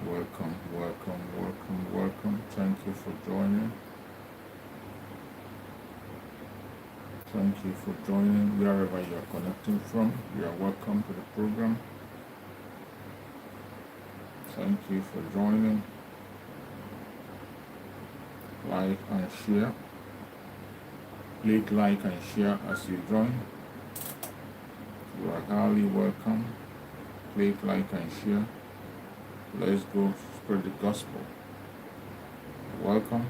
Welcome, welcome, welcome, welcome. Thank you for joining. Thank you for joining wherever you are connecting from. You are welcome to the program. Thank you for joining. Like and share. Click like and share as you join. You are highly welcome. Click like and share. Let's go spread the gospel. Welcome.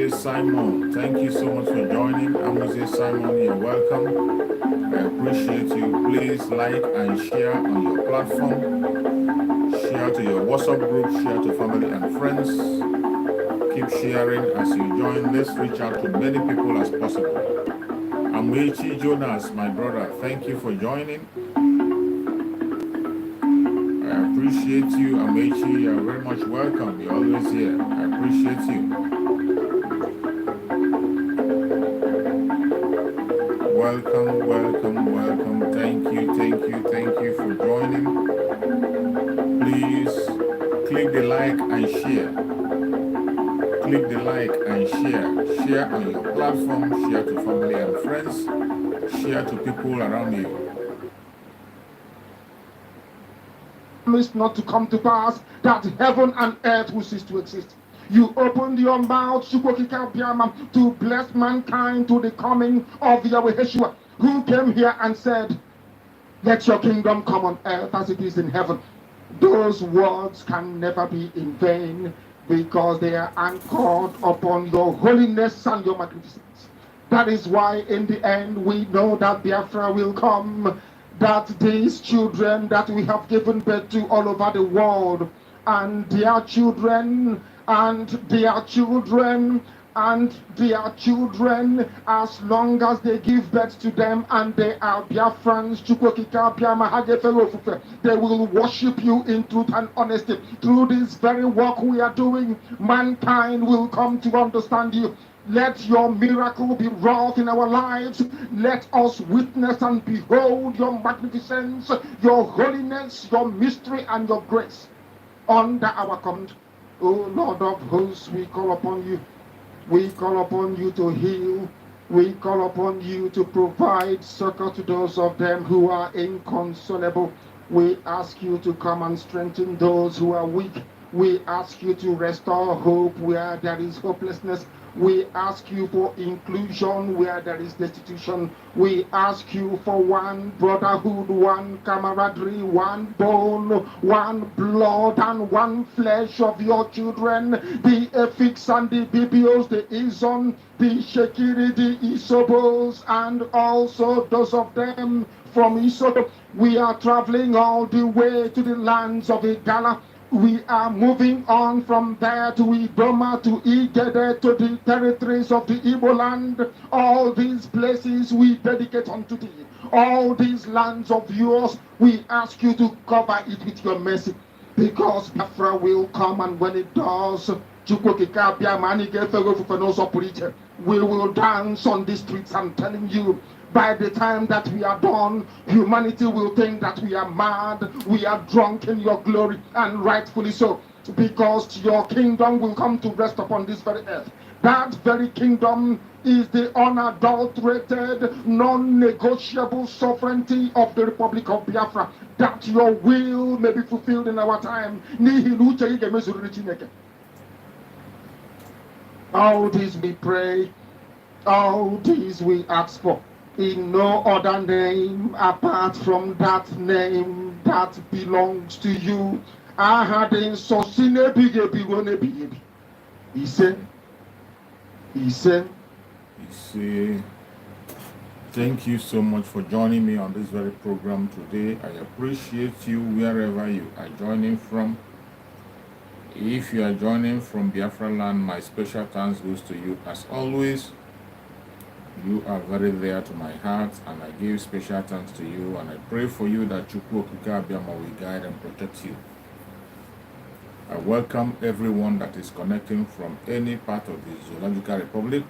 Simon, thank you so much for joining. Amuzie Simon, you're welcome. I appreciate you. Please like and share on your platform. Share to your WhatsApp group, share to family and friends. Keep sharing as you join. Let's reach out to many people as possible. Amuichi Jonas, my brother, thank you for joining. I appreciate you, Amuichi. You're very much welcome. You're always here. I appreciate you. Welcome, welcome, welcome. Thank you for joining. Please click the like and share. Click the like and share. Share on your platform, share to family and friends, share to people around you. Promise not to come to pass, that heaven and earth will cease to exist. You opened your mouth to bless mankind to the coming of Yahweh Yeshua, who came here and said, let your kingdom come on earth as it is in heaven. Those words can never be in vain because they are anchored upon your holiness and your magnificence. That is why in the end we know that Biafra will come, that these children that we have given birth to all over the world, and their children, and their children, and their children, as long as they give birth to them and they are Biafrans, they will worship you in truth and honesty. Through this very work we are doing, mankind will come to understand you. Let your miracle be wrought in our lives. Let us witness and behold your magnificence, your holiness, your mystery, and your grace under our command. O Lord of hosts, we call upon you. We call upon you to heal. We call upon you to provide succor to those of them who are inconsolable. We ask you to come and strengthen those who are weak. We ask you to restore hope where there is hopelessness. We ask you for inclusion where there is destitution. We ask you for one brotherhood, one camaraderie, one bone, one blood, and one flesh of your children. The Efiks and the Bibios, the Izon, the Shekiri, the Isobos, and also those of them from Isoto. We are traveling all the way to the lands of Igala. We are moving on from there to Idoma, to Igede, to the territories of the Igbo land. All these places we dedicate unto thee. All these lands of yours, we ask you to cover it with your mercy. Because Biafra will come, and when it does, we will dance on the streets. I'm telling you, by the time that we are done, humanity will think that we are mad, we are drunk in your glory, and rightfully so, because your kingdom will come to rest upon this very earth. That very kingdom is the unadulterated, non-negotiable sovereignty of the Republic of Biafra, that your will may be fulfilled in our time. All this we pray, all this we ask for, in no other name apart from that name that belongs to you. I had in so he said, He said, thank you so much for joining me on this very program today. I appreciate you wherever you are joining from. If you are joining from Biafra land, my special thanks goes to you. As always, you are very dear to my heart, and I give special thanks to you, and I pray for you that Chukwu Okike Abiama will guide and protect you. I welcome everyone that is connecting from any part of the Zoological Republic.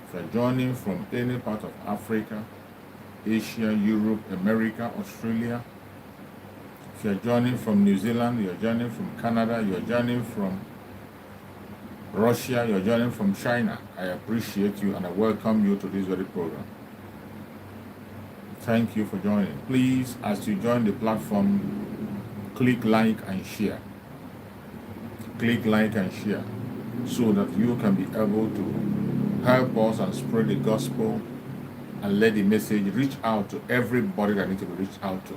If you're joining from any part of Africa, Asia, Europe, America, Australia, if you're joining from New Zealand, you're joining from Canada, you're joining from Russia, you're joining from China, I appreciate you and I welcome you to this very program. Thank you for joining. Please, as you join the platform, click like and share. Click like and share so that you can be able to help us and spread the gospel and let the message reach out to everybody that needs to be reached out to.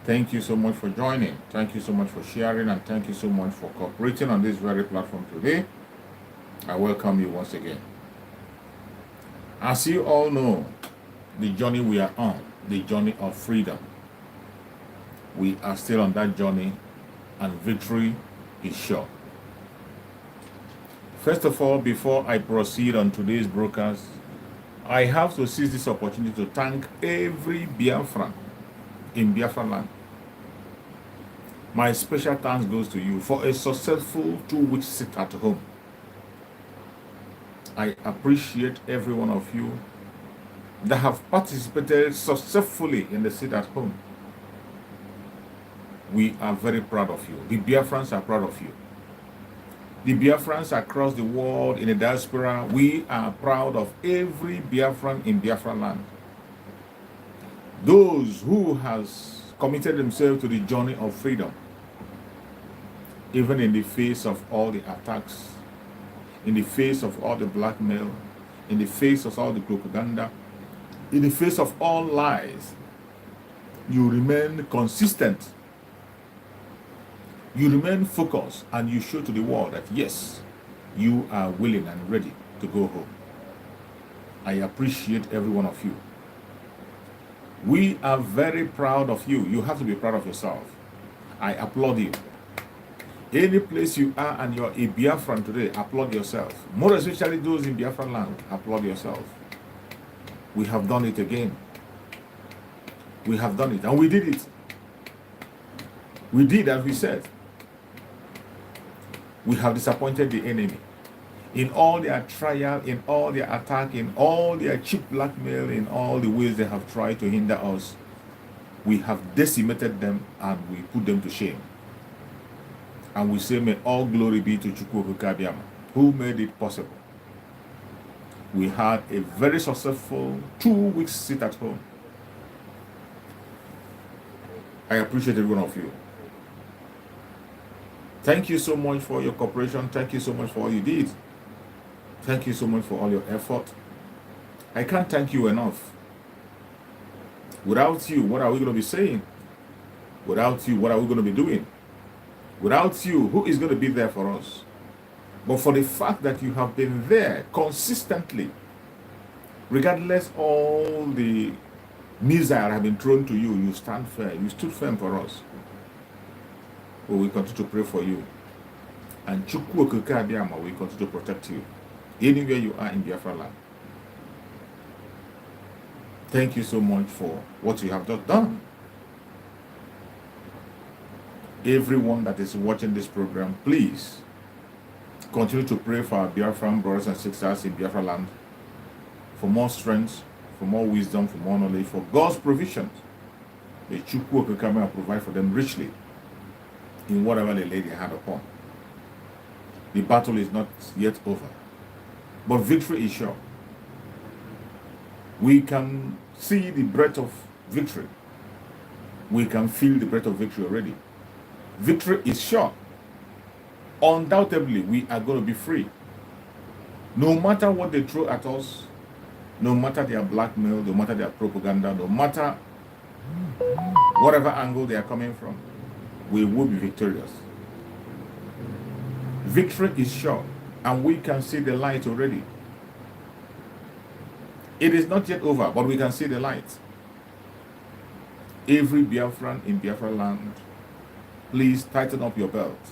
Thank you so much for joining. Thank you so much for sharing, and thank you so much for cooperating on this very platform today. I welcome you once again. As you all know, the journey we are on, the journey of freedom. We are still on that journey, and victory is sure. First of all, before I proceed on today's broadcast, I have to seize this opportunity to thank every Biafran in Biafra land. My special thanks goes to you for a successful 2-week sit at home. I appreciate every one of you that have participated successfully in the sit at home. We are very proud of you. The Biafrans are proud of you. The Biafrans across the world in the diaspora, we are proud of every Biafran in Biafra land. Those who has committed themselves to the journey of freedom, even in the face of all the attacks, in the face of all the blackmail, in the face of all the propaganda, in the face of all lies, you remain consistent. You remain focused, and you show to the world that yes, you are willing and ready to go home. I appreciate every one of you. We are very proud of you. You have to be proud of yourself. I applaud you. Any place you are and you're a Biafran today, applaud yourself. More especially those in Biafran land, applaud yourself. We have done it again. We have done it, and we did it. We did as we said. We have disappointed the enemy in all their trial, in all their attack, in all their cheap blackmail, in all the ways they have tried to hinder us. We have decimated them and we put them to shame. And we say, may all glory be to Chukwu Okike Abiama, who made it possible. We had a very successful 2-week sit at home. I appreciate every one of you. Thank you so much for your cooperation. Thank you so much for all you did. Thank you so much for all your effort. I can't thank you enough. Without you, what are we going to be saying? Without you, what are we going to be doing? Without you, who is going to be there for us? But for the fact that you have been there consistently, regardless all the missiles have been thrown to you, you stand firm. You stood firm for us. We will continue to pray for you. And Chukwu Okike Abiama will continue to protect you anywhere you are in Biafra land. Thank you so much for what you have just done. Everyone that is watching this program, please continue to pray for our Biafran brothers and sisters in Biafra land, for more strength, for more wisdom, for more knowledge, for God's provisions. May Chukwu Okike Abiama provide for them richly in whatever they lay their hand upon. The battle is not yet over, but victory is sure. We can see the breath of victory. We can feel the breath of victory already. Victory is sure. undoubtedly we are going to be free. No matter what they throw at us, no matter their blackmail, no matter their propaganda, no matter whatever angle they are coming from, we will be victorious. Victory is sure, and we can see the light already. It is not yet over, but we can see the light. Every Biafran in Biafra land, please tighten up your belts.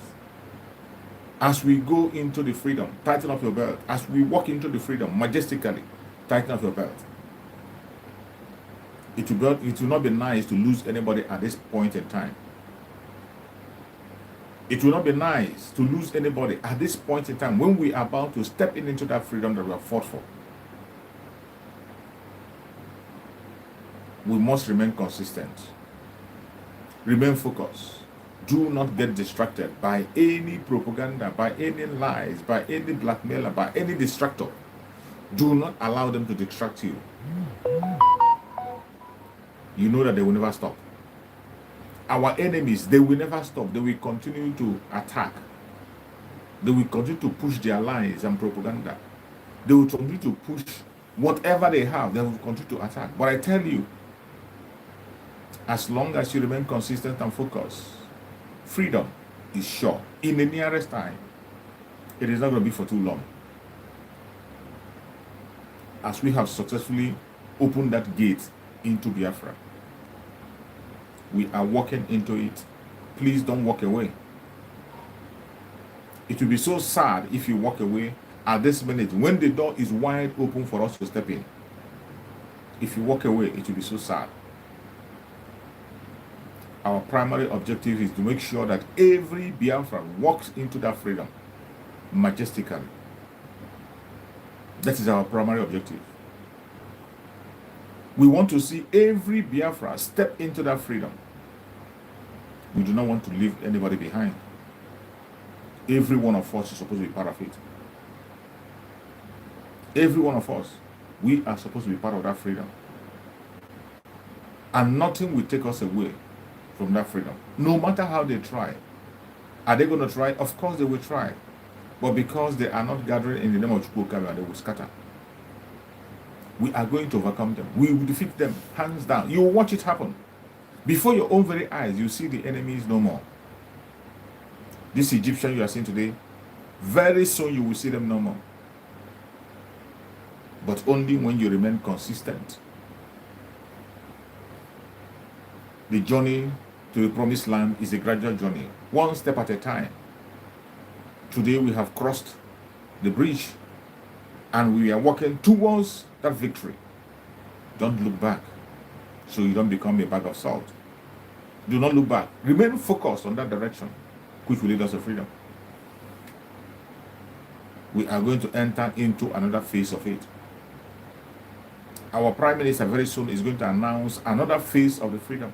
As we go into the freedom, tighten up your belt. As we walk into the freedom majestically, tighten up your belt. It will not be nice to lose anybody at this point in time. It will not be nice to lose anybody at this point in time when we are about to step into that freedom that we have fought for. We must remain consistent. Remain focused. Do not get distracted by any propaganda, by any lies, by any blackmailer, by any distractor. Do not allow them to distract you. You know that they will never stop. Our enemies, they will never stop. They will continue to attack. They will continue to push their lies and propaganda. They will continue to push whatever they have. They will continue to attack. But I tell you, as long as you remain consistent and focused, freedom is sure. In the nearest time, it is not going to be for too long. As we have successfully opened that gate into Biafra, we are walking into it. Please don't walk away. It will be so sad if you walk away at this minute when the door is wide open for us to step in. If you walk away, it will be so sad. Our primary objective is to make sure that every Biafran walks into that freedom majestically. That is our primary objective. We want to see every Biafra step into that freedom. We do not want to leave anybody behind. Every one of us is supposed to be part of it. Every one of us, we are supposed to be part of that freedom. And nothing will take us away from that freedom. No matter how they try. Are they going to try? Of course they will try. But because they are not gathering in the name of Chukwuka, they will scatter. We are going to overcome them. We will defeat them, hands down. You will watch it happen. Before your own very eyes, you see the enemies no more. This Egyptian you are seeing today, very soon you will see them no more. But only when you remain consistent. The journey to the promised land is a gradual journey, one step at a time. Today we have crossed the bridge and we are walking towards that victory. Don't look back so you don't become a bag of salt. Do not look back. Remain focused on that direction, which will lead us to freedom. We are going to enter into another phase of it. Our Prime Minister very soon is going to announce another phase of the freedom.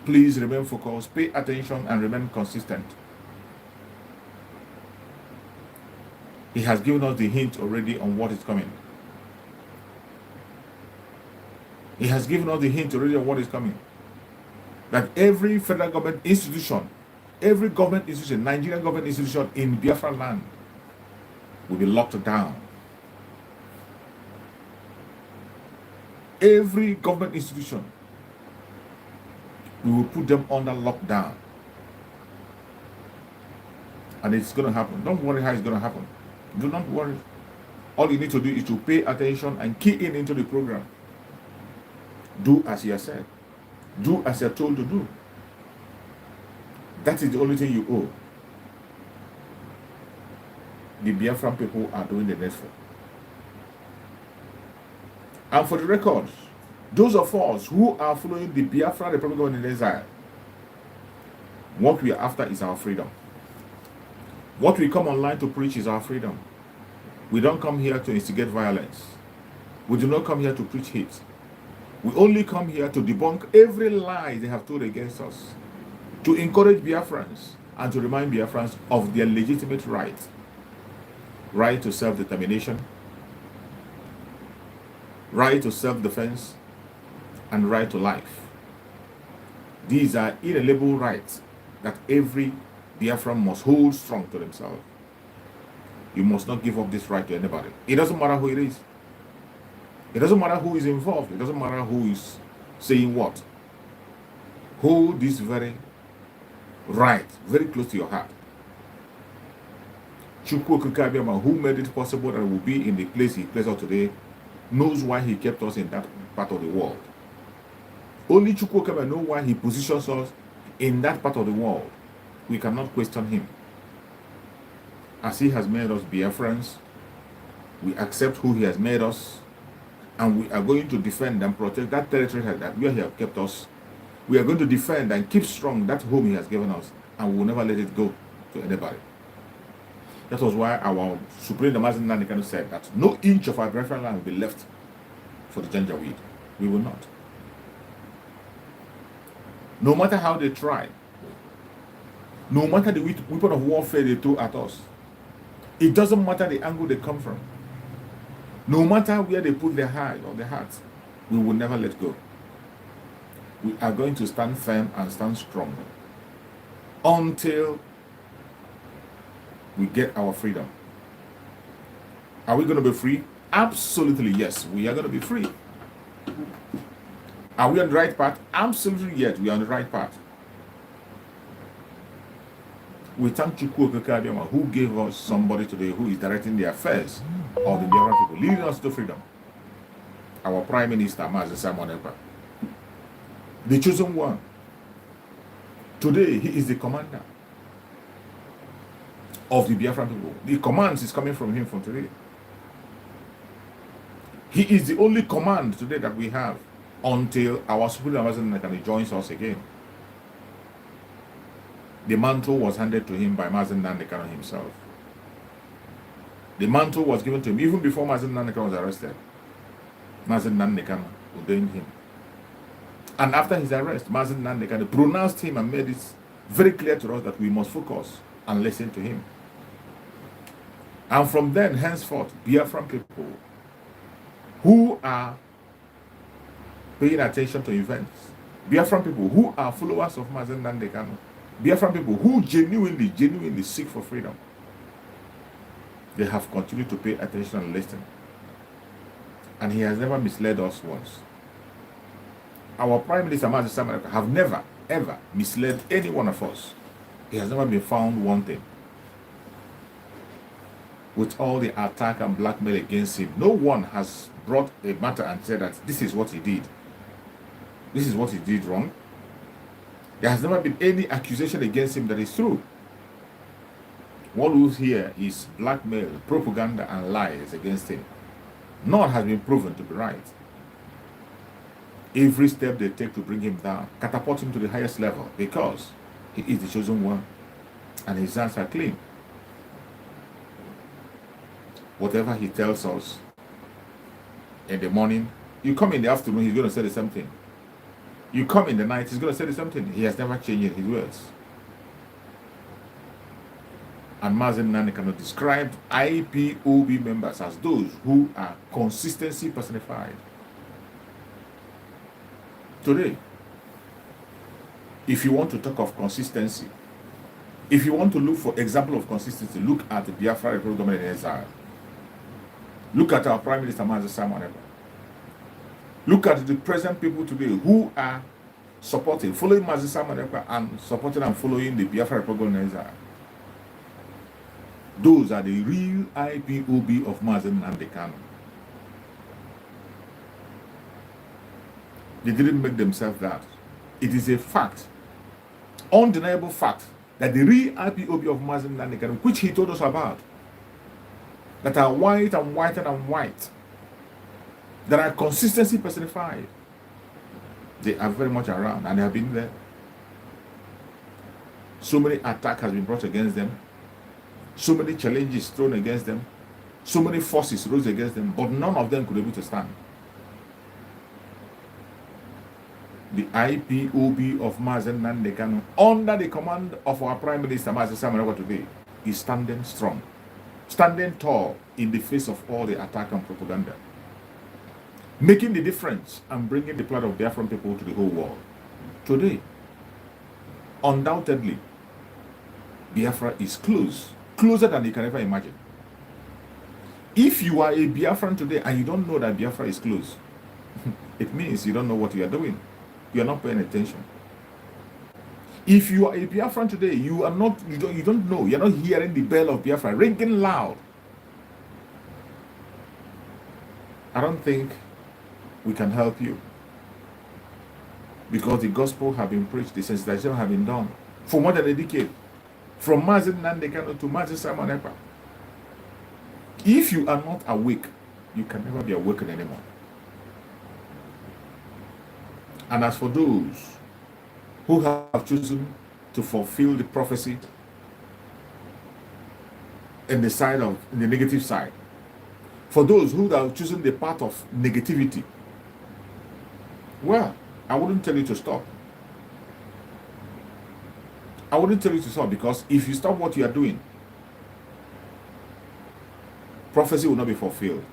Please remain focused, pay attention, and remain consistent. He has given us the hint already on what is coming. He has given us the hint already on what is coming. That every federal government institution, every government institution, Nigerian government institution in Biafra land will be locked down. Every government institution, we will put them under lockdown. And it's going to happen. Don't worry how it's going to happen. Do not worry. All you need to do is to pay attention and key in into the program. Do as you are said. Do as you are told to do. That is the only thing you owe. The Biafran people are doing the needful. And for the record, those of us who are following the Biafra Republic of Exile, what we are after is our freedom. What we come online to preach is our freedom. We don't come here to instigate violence. We do not come here to preach hate. We only come here to debunk every lie they have told against us, to encourage Biafrans and to remind Biafrans of their legitimate right to self-determination, right to self-defense, and right to life. These are inalienable rights that every Biafran must hold strong to themselves. You must not give up this right to anybody. It doesn't matter who it is. It doesn't matter who is involved. It doesn't matter who is saying what. Hold this very right, very close to your heart. Chukwu Okike Abiama, who made it possible that we will be in the place he placed us today, knows why he kept us in that part of the world. Only Chukwu Okike knows why he positions us in that part of the world. We cannot question him. As he has made us Biafrans, we accept who he has made us, and we are going to defend and protect that territory that where he has kept us. We are going to defend and keep strong that home he has given us, and we will never let it go to anybody. That was why our Supreme Mazen Nandekano said that no inch of our Biafran land will be left for the Janjaweed. We will not. No matter how they try, no matter the weapon of warfare they throw at us, it doesn't matter the angle they come from. No matter where they put their heart or their hearts, we will never let go. We are going to stand firm and stand strong until we get our freedom. Are we going to be free? Absolutely yes, we are going to be free. Are we on the right path? Absolutely yes, we are on the right path. We thank Chukwu Okike Abiama, who gave us somebody today who is directing the affairs of the Biafran people, leading us to freedom. Our Prime Minister, Mazi Simon Ekpa, the chosen one. Today, he is the commander of the Biafran people. The commands is coming from him from today. He is the only command today that we have until our Supreme Mazen joins us again. The mantle was handed to him by Mazen Nandekano himself. The mantle was given to him even before Mazen Nandekano was arrested. Mazen Nandekano ordained him. And after his arrest, Mazen Nandekano pronounced him and made it very clear to us that we must focus and listen to him. And from then, henceforth, Biafran people who are paying attention to events, Biafran people who are followers of Mazen Nandekano, Biafran people who genuinely seek for freedom, they have continued to pay attention and listen. And he has never misled us once. Our Prime Minister, Mazi Simon Ekpa, have never, ever misled any one of us. He has never been found wanting. With all the attack and blackmail against him, no one has brought a matter and said that this is what he did. This is what he did wrong. There has never been any accusation against him that is true. What we hear is blackmail, propaganda, and lies against him. None has been proven to be right. Every step they take to bring him down, catapult him to the highest level, because he is the chosen one, and his hands are clean. Whatever he tells us in the morning, you come in the afternoon, he's going to say the same thing. You come in the night, he's going to say the same thing. He has never changed his words. And Mazen Nandekano described IPOB members as those who are consistency personified. Today, if you want to talk of consistency, if you want to look for example of consistency, look at the Biafra Republic government in exile. Look at our Prime Minister, Mazi Simon Ekpa. Look at the present people today who are supporting, following Mazi Simon Ekpa and supporting and following the Biafra Republic in exile. Those are the real IPOB of Mazen Nandekano. They didn't make themselves that. It is a fact, undeniable fact, that the real IPOB of Mazen Nandekano, which he told us about, that are white and whiter than white, that are consistency personified, they are very much around and they have been there. So many attacks has been brought against them. So many challenges thrown against them, so many forces rose against them, but none of them could be able to stand. The IPOB of Mazen Nandekano, under the command of our Prime Minister, Mazi Simon Ekpa today, is standing strong, standing tall in the face of all the attack and propaganda, making the difference and bringing the blood of Biafran people to the whole world. Today, undoubtedly, Biafra is close, closer than you can ever imagine. If you are a Biafran today and you don't know that Biafra is close, it means you don't know what you are doing. You are not paying attention. If you are a Biafran today, you are not, you don't know, you're not hearing the bell of Biafra ringing loud. I don't think we can help you, because the gospel have been preached, the sensitization have been done for more than a decade, from Mazi Nnamdi Kanu to Mazi Simon Ekpa. If you are not awake, you can never be awakened anymore. And as for those who have chosen to fulfill the prophecy in the negative side, for those who have chosen the path of negativity, well, I wouldn't tell you to stop. I wouldn't tell you to stop, because if you stop what you are doing, prophecy will not be fulfilled.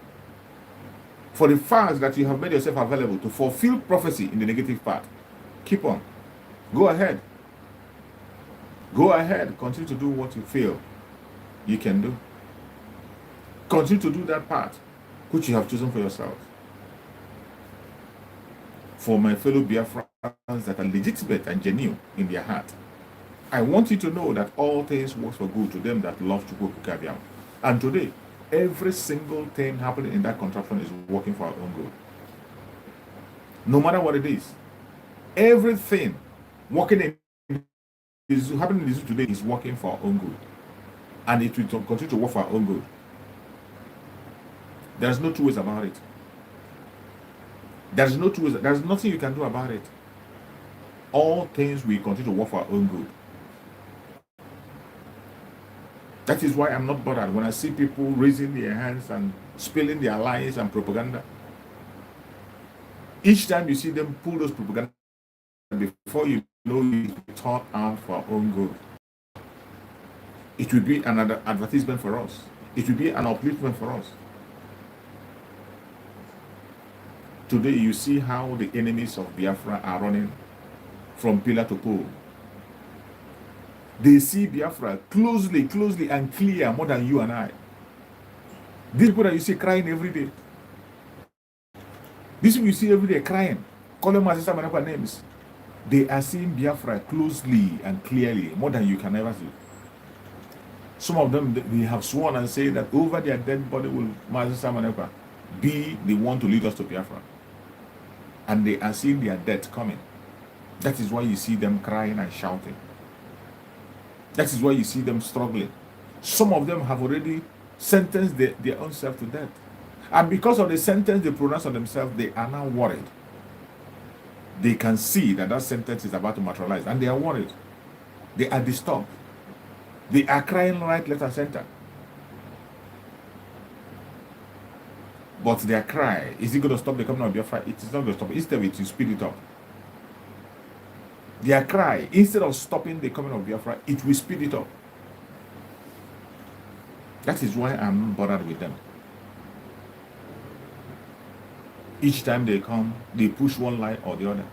For the fact that you have made yourself available to fulfill prophecy in the negative part, keep on. Go ahead. Go ahead. Continue to do what you feel you can do. Continue to do that part which you have chosen for yourself. For my fellow Biafrans that are legitimate and genuine in their heart, I want you to know that all things work for good to them that love Chukwu Kabiam. And today, every single thing happening in that contraption is working for our own good. No matter what it is, everything working is happening in this today is working for our own good, and it will continue to work for our own good. There's no two ways about it. There's no two ways. There's nothing you can do about it. All things will continue to work for our own good. That is why I'm not bothered when I see people raising their hands and spilling their lies and propaganda. Each time you see them pull those propaganda, before you know it will turn out for our own good. It will be another advertisement for us. It will be an upliftment for us. Today you see how the enemies of Biafra are running from pillar to pole. They see Biafra closely and clear more than you and I. These people that you see crying every day, these people you see every day crying, calling my sister and names, they are seeing Biafra closely and clearly more than you can ever see. Some of them, they have sworn and say that over their dead body will Mazi Simon Ekpa be the one to lead us to Biafra. And they are seeing their death coming. That is why you see them crying and shouting. That is why you see them struggling. Some of them have already sentenced their own self to death. And because of the sentence they pronounce on themselves, they are now worried. They can see that that sentence is about to materialize, and they are worried. They are disturbed. They are crying right, left, and center. But their cry, is it going to stop the coming of Biafra? It is not going to stop. Instead, it will speed it up. Their cry, instead of stopping the coming of Biafra, it will speed it up. That is why I'm not bothered with them. Each time they come, they push one line or the other.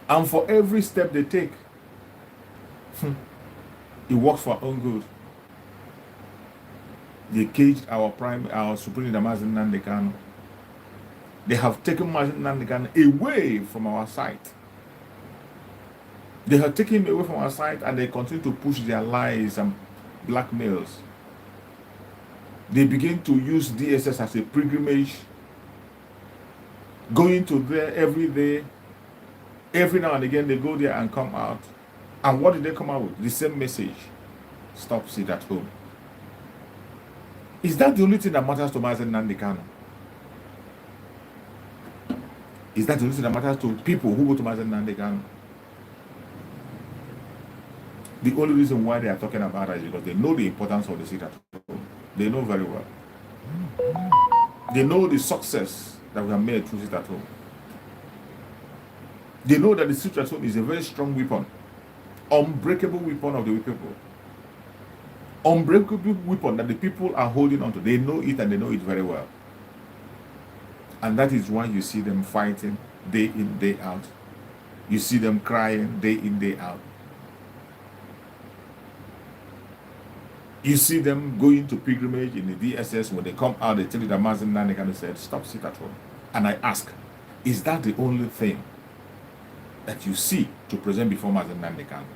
And for every step they take, it works for our own good. They caged our Supreme Leader Mazi Nnamdi Kanu. They have taken Mazi Nnamdi Kanu away from our sight. They have taken him away from our sight, and they continue to push their lies and blackmails. They begin to use DSS as a pilgrimage, going to there every day. Every now and again, they go there and come out. And what did they come out with? The same message. Stop sit at home. Is that the only thing that matters to Mazi Nnamdi Kanu? Is that the only thing that matters to people who go to Mazi Nnamdi Kanu? The only reason why they are talking about it is because they know the importance of the sit at home. They know very well. They know the success that we have made through sit at home. They know that the sit at home is a very strong weapon, unbreakable weapon of the people. Unbreakable weapon that the people are holding on to. They know it, and they know it very well. And that is why you see them fighting day in, day out. You see them crying day in, day out. You see them going to pilgrimage in the DSS. When they come out, they tell you that Mazen Nandekano said, stop, sit at home. And I ask, is that the only thing that you see to present before Mazen Nandekano?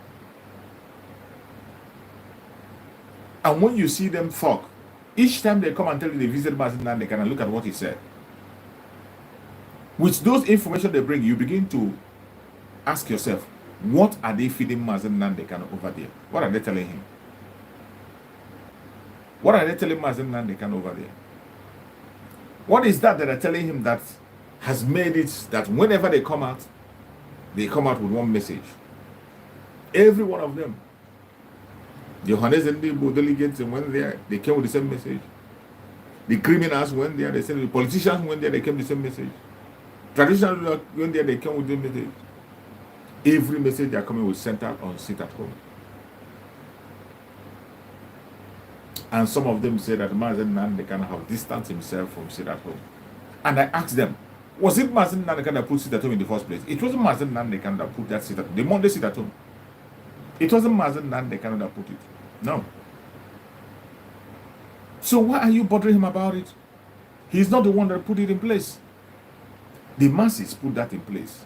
And when you see them talk, each time they come and tell you they visit Mazen Nandekano, look at what he said. With those information they bring, you begin to ask yourself, what are they feeding Mazen Nandekano over there? What are they telling him? What are they telling Mazen Nandekano over there? What is that they're telling him that has made it that whenever they come out with one message? Every one of them. The Johannes and the delegates went there, they came with the same message. The criminals went there, they said the politicians went there, they came with the same message. Traditional went there, they came with the message. Every message they are coming with centered on sit at home. And some of them say that Mazen Nandekano have distanced himself from sit at home. And I asked them, was it Mazen Nandekano that put sit at home in the first place? It wasn't Mazen Nandekano that put that sit at home. The Monday sit at home. It wasn't Mazen Nandekano that put it. No. So why are you bothering him about it? He's not the one that put it in place. The masses put that in place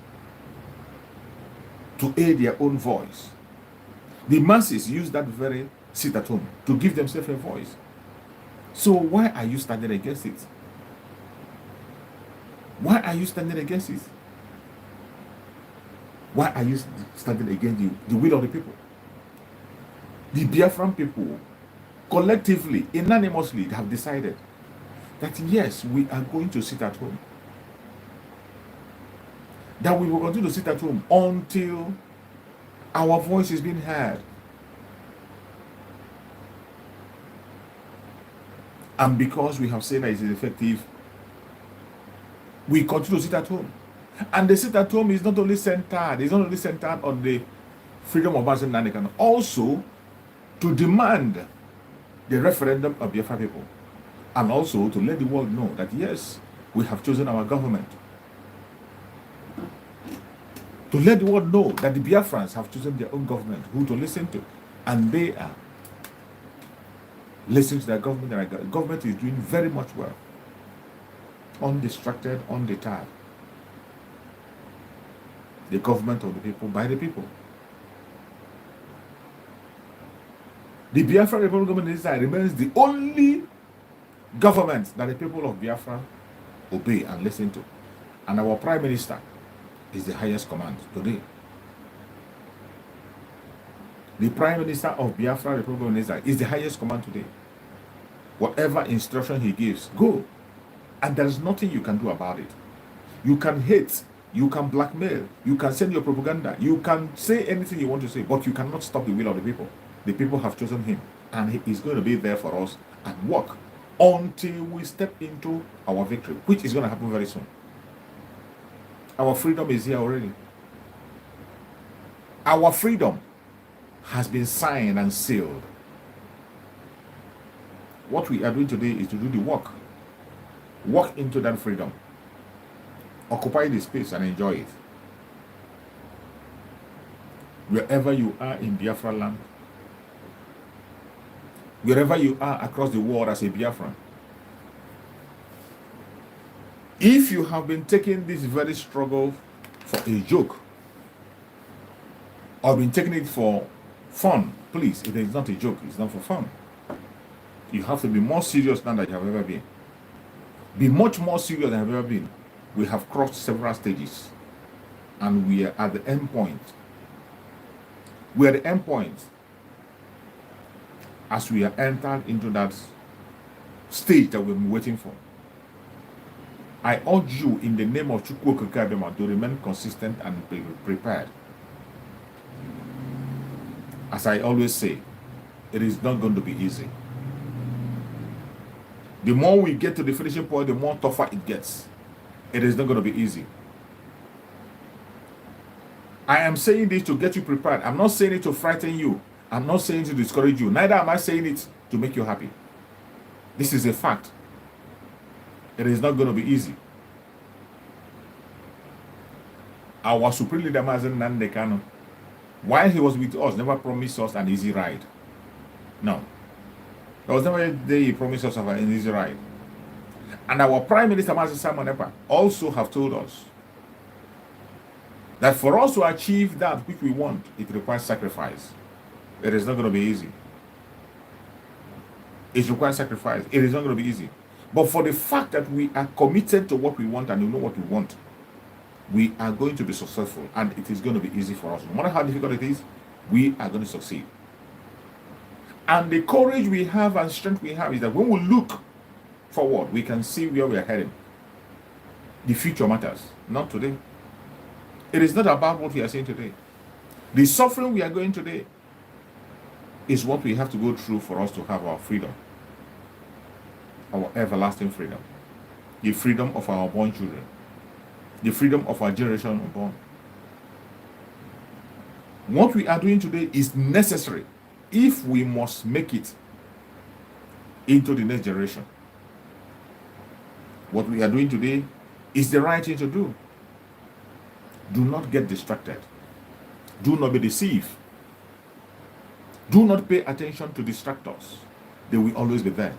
to aid their own voice. The masses use that very sit at home to give themselves a voice. So why are you standing against it? Why are you standing against it? Why are you standing against the will of the people? The Biafran people collectively, unanimously have decided that yes, we are going to sit at home. That we will continue to sit at home until our voice is being heard. And because we have said that it is effective, we continue to sit at home. And the sit at home is not only centered on the freedom of Mazen Nandekano, also to demand the referendum of Biafra people, and also to let the world know that yes, we have chosen our government. To let the world know that the Biafrans have chosen their own government, who to listen to, and they are listening to their government, and the government is doing very much well. Undistracted, undeterred. The government of the people, by the people. The Biafra Republic government remains the only government that the people of Biafra obey and listen to. And our Prime Minister is the highest command today. The Prime Minister of Biafra Republic is the highest command today. Whatever instruction he gives, go. And there is nothing you can do about it. You can hate, you can blackmail, you can send your propaganda, you can say anything you want to say, but you cannot stop the will of the people. The people have chosen him, and he is going to be there for us and work until we step into our victory, which is going to happen very soon. Our freedom is here already. Our freedom has been signed and sealed. What we are doing today is to do the work. Walk into that freedom. Occupy the space and enjoy it. Wherever you are in Biafra land, wherever you are across the world as a Biafran, if you have been taking this very struggle for a joke, or been taking it for fun, please, it is not a joke, it's not for fun. You have to be more serious now than you have ever been. Be much more serious than you have ever been. We have crossed several stages, and we are at the end point. We are at the end point as we are entered into that stage that we've been waiting for. I urge you in the name of Chukwu Okike Abema to remain consistent and be prepared. As I always say, it is not going to be easy. The more we get to the finishing point, the more tougher it gets. It is not going to be easy. I am saying this to get you prepared. I'm not saying it to frighten you. I'm not saying it to discourage you. Neither am I saying it to make you happy. This is a fact. It is not going to be easy. Our Supreme Leader Mazen Nandekano, while he was with us, never promised us an easy ride. No. There was never a day he promised us of an easy ride. And our Prime Minister, Master Simon Epa, also have told us that for us to achieve that which we want, it requires sacrifice. It is not going to be easy. It requires sacrifice. It is not going to be easy. But for the fact that we are committed to what we want and we know what we want, we are going to be successful, and it is going to be easy for us. No matter how difficult it is, we are going to succeed. And the courage we have and strength we have is that when we look forward, we can see where we are heading. The future matters, not today. It is not about what we are saying today. The suffering we are going today is what we have to go through for us to have our freedom, our everlasting freedom, the freedom of our born children, the freedom of our generation unborn. What we are doing today is necessary if we must make it into the next generation. What we are doing today is the right thing to do. Do not get distracted. Do not be deceived. Do not pay attention to distractors. They will always be there.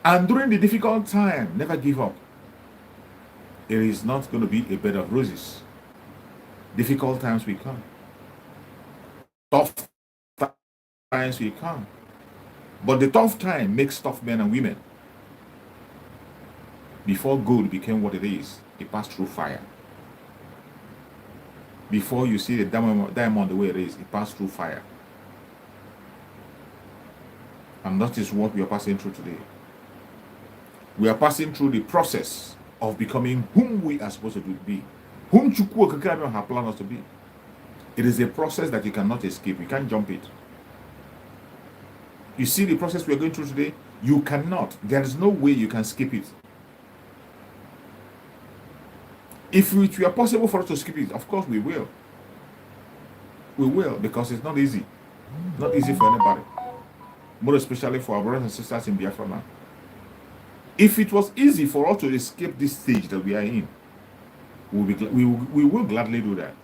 And during the difficult time, never give up. It is not going to be a bed of roses. Difficult times will come. Tough times will come. But the tough time makes tough men and women. Before gold became what it is, it passed through fire. Before you see the diamond the way it is, it passed through fire. And that is what we are passing through today. We are passing through the process of becoming whom we are supposed to be, whom Chukwu Okike have planned us to be. It is a process that you cannot escape. You can't jump it. You see the process we are going through today? You cannot. There is no way you can skip it. If it were possible for us to skip it, of course we will. We will, because it's not easy. Not easy for anybody. More especially for our brothers and sisters in Biafra now. If it was easy for us to escape this stage that we are in, we will gladly do that.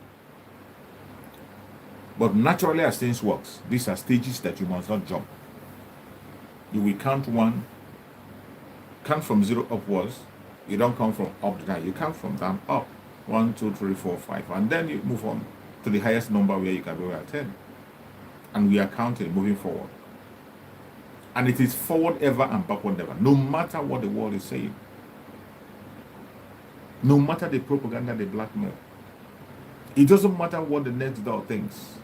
But naturally, as things works, these are stages that you must not jump. You will count one, count from 0 upwards. You don't come from up down. You count from down up. 1, 2, 3, 4, 5, and then you move on to the highest number where you can be at 10. And we are counting, moving forward. And it is forward ever and backward never, no matter what the world is saying. No matter the propaganda, the blackmail. It doesn't matter what the next door thinks.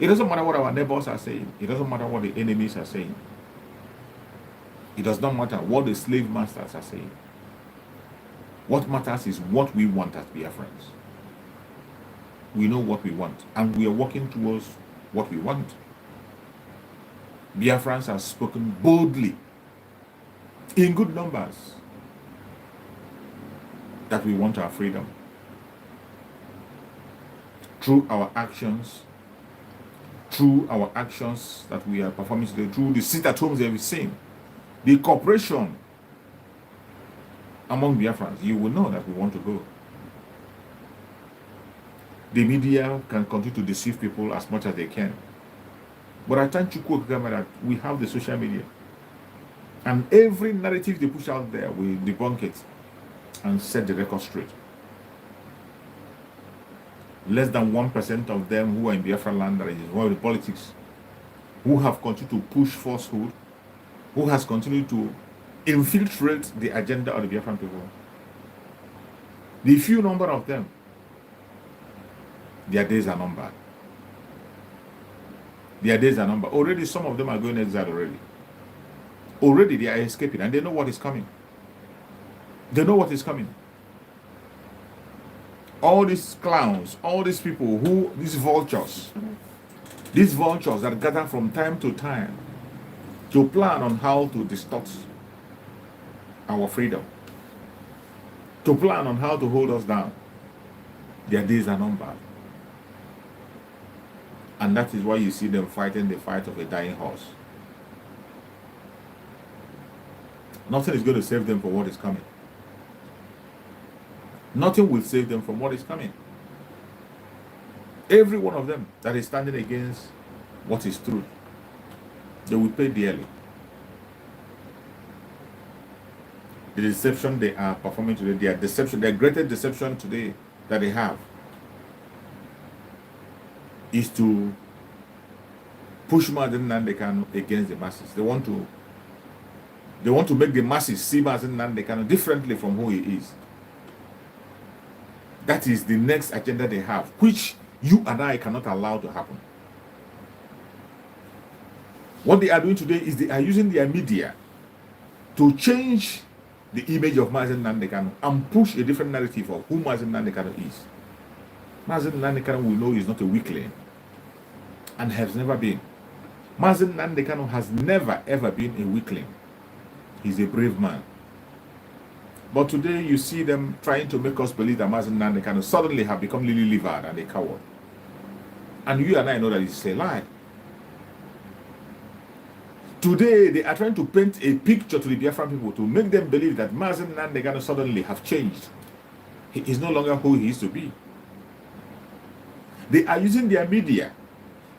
It doesn't matter what our neighbors are saying. It doesn't matter what the enemies are saying. It does not matter what the slave masters are saying. What matters is what we want as Biafrans. We know what we want, and we are working towards what we want. Biafrans have spoken boldly, in good numbers, that we want our freedom. Through our actions that we are performing today, through the sit-at-homes that we've seen, the cooperation among Biafrans, you will know that we want to go. The media can continue to deceive people as much as they can. But I thank Chukwu Okike that we have the social media. And every narrative they push out there, we debunk it and set the record straight. Less than 1% of them who are in Biafra land that is involved in politics, who have continued to push falsehood, who has continued to infiltrate the agenda of the Biafran people. The few number of them, their days are numbered. Their days are numbered. Already some of them are going exile already. Already they are escaping and they know what is coming. They know what is coming. All these clowns, all these people these vultures that gather from time to time to plan on how to distort our freedom, to plan on how to hold us down, their days are numbered. And that is why you see them fighting the fight of a dying horse. Nothing is going to save them from what is coming. Nothing will save them from what is coming. Every one of them that is standing against what is true They will pay dearly. The deception they are performing today, their greatest deception today that they have is to push Mazen Nnamdi Kanu against the masses. They want to make the masses see Mazen Nnamdi Kanu differently from who he is. That is the next agenda they have, which you and I cannot allow to happen. What they are doing today is they are using their media to change the image of Mazen Nnamdi Kanu and push a different narrative of who Mazen Nnamdi Kanu is. Mazen Nnamdi Kanu we know is not a weakling and has never been. Mazen Nnamdi Kanu has never ever been a weakling. He's a brave man. But today you see them trying to make us believe that Mazen Nnamdi Kanu suddenly have become lily-livered and a coward. And you and I know that it's a lie. Today they are trying to paint a picture to the Biafran people to make them believe that Mazen Nnamdi Kanu suddenly have changed. He is no longer who he used to be. They are using their media,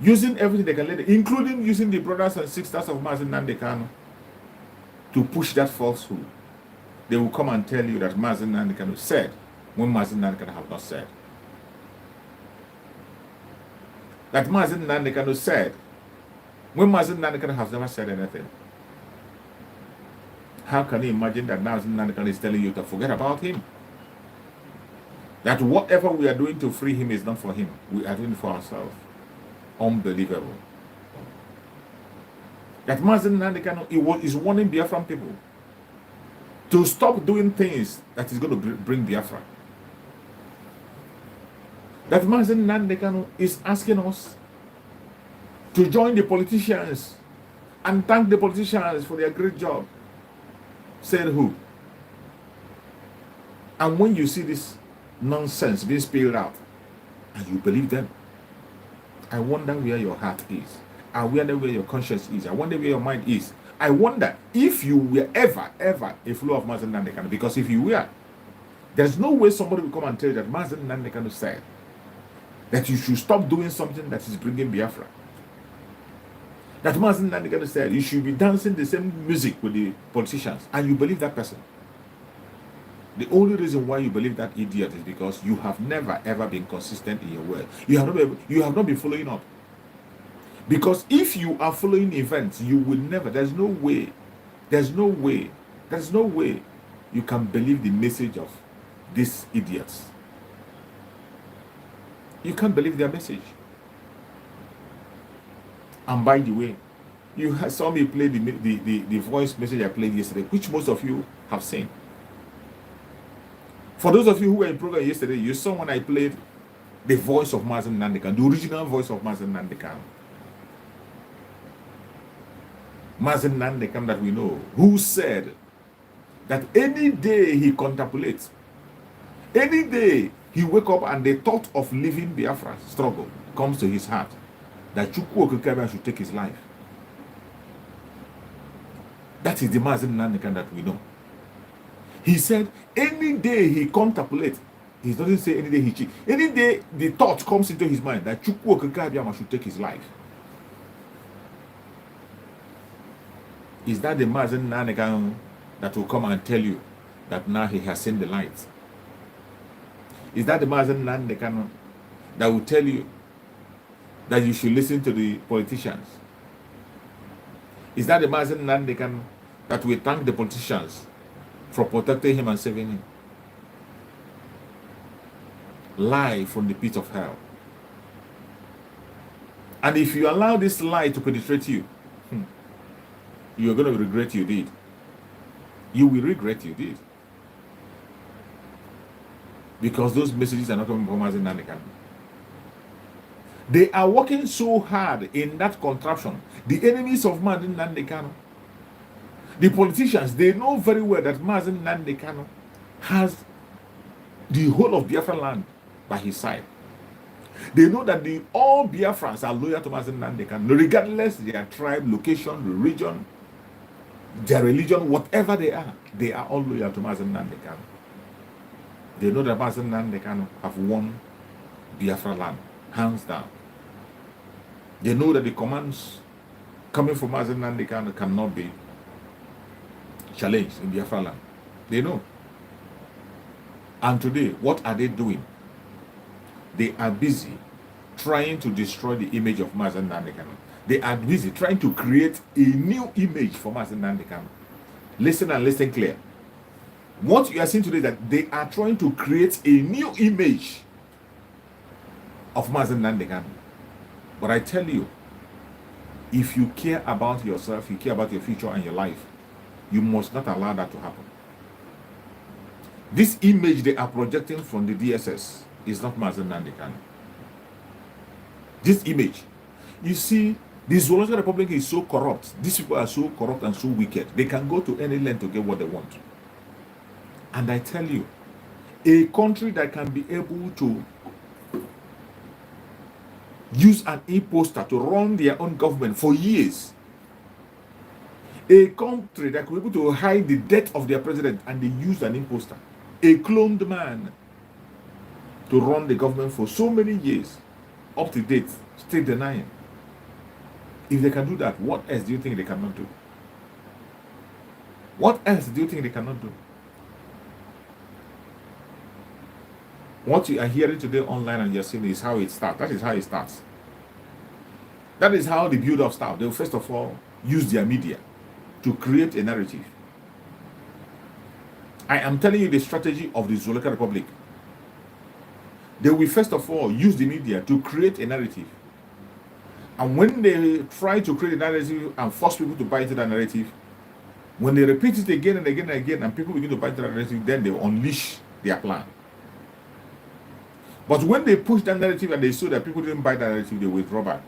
using everything they can let, including using the brothers and sisters of Mazen Nnamdi Kanu to push that falsehood. They will come and tell you that Mazen Nnamdi Kanu said when Mazen Nnamdi Kanu have not said. That Mazen Nnamdi Kanu said when Mazen Nnamdi Kanu has never said anything. How can you imagine that Mazen Nnamdi Kanu is telling you to forget about him? That whatever we are doing to free him is not for him. We are doing it for ourselves. Unbelievable. That Mazen Nnamdi Kanu is warning Biafran people to stop doing things that is going to bring Biafra. That Mazen Nnamdi Kanu is asking us to join the politicians and thank the politicians for their great job. Said who? And when you see this nonsense being spilled out and you believe them, I wonder where your heart is. I wonder where your conscience is. I wonder where your mind is. I wonder if you were ever a follower of Mazen Nnamdi Kanu. Because if you were, there's no way somebody will come and tell you that Mazen Nnamdi Kanu said that you should stop doing something that is bringing Biafra. That Mazen Nnamdi Kanu said you should be dancing the same music with the politicians, and you believe that person. The only reason why you believe that idiot is because you have never ever been consistent in your word. You have not been following up. Because if you are following events, you will never, there's no way you can believe the message of these idiots. You can't believe their message. And by the way, you saw me play the voice message I played yesterday, which most of you have seen. For those of you who were in program yesterday, you saw when I played the voice of Mazen Nnamdi Kanu, the original voice of Mazen Nnamdi Kanu. Mazen Nnamdi Kanu that we know, who said that any day he contemplates, any day he wake up and the thought of leaving Biafra struggle comes to his heart, that Chukwu Okekabia should take his life. That is the Mazen Nnamdi Kanu that we know. He said any day he contemplates, he doesn't say any day he cheats, any day the thought comes into his mind that Chukwu Okekabia should take his life. Is that the Mazen Nnamdi Kanu that will come and tell you that now he has seen the light? Is that the Mazen Nnamdi Kanu that will tell you that you should listen to the politicians? Is that the Mazen Nnamdi Kanu that will thank the politicians for protecting him and saving him? Lie from the pit of hell. And if you allow this lie to penetrate you, you're going to regret you did. You will regret you did. Because those messages are not coming from Mazen Nnamdi Kanu. They are working so hard in that contraption. The enemies of Mazen Nnamdi Kanu, the politicians, they know very well that Mazen Nnamdi Kanu has the whole of Biafra land by his side. They know that all Biafrans are loyal to Mazen Nnamdi Kanu, regardless their tribe, location, region, their religion, whatever they are all loyal to Mazen Nnamdi Kanu. They know that Mazen Nnamdi Kanu have won Biafra land, hands down. They know that the commands coming from Mazen Nnamdi Kanu cannot be challenged in Biafra land. They know. And today, what are they doing? They are busy trying to destroy the image of Mazen Nnamdi Kanu. They are busy trying to create a new image for Mazen Nnamdi Kanu. Listen and listen clear. What you are seeing today is that they are trying to create a new image of Mazen Nnamdi Kanu. But I tell you, if you care about yourself, you care about your future and your life, you must not allow that to happen. This image they are projecting from the DSS is not Mazen Nnamdi Kanu. This image, you see, the Zoological Republic is so corrupt. These people are so corrupt and so wicked. They can go to any length to get what they want. And I tell you, a country that can be able to use an imposter to run their own government for years, a country that could be able to hide the death of their president and they use an imposter, a cloned man, to run the government for so many years, up to date, still denying. If they can do that, what else do you think they cannot do? What else do you think they cannot do? What you are hearing today online and you're seeing is how it starts. That is how it starts. That is how the build-up starts. They will first of all use their media to create a narrative. I am telling you the strategy of the Zoological Republic. They will first of all use the media to create a narrative. And when they try to create a narrative and force people to buy into that narrative, when they repeat it again and again and again and people begin to buy into that narrative, then they will unleash their plan. But when they push that narrative and they saw that people didn't buy that narrative, they withdraw back.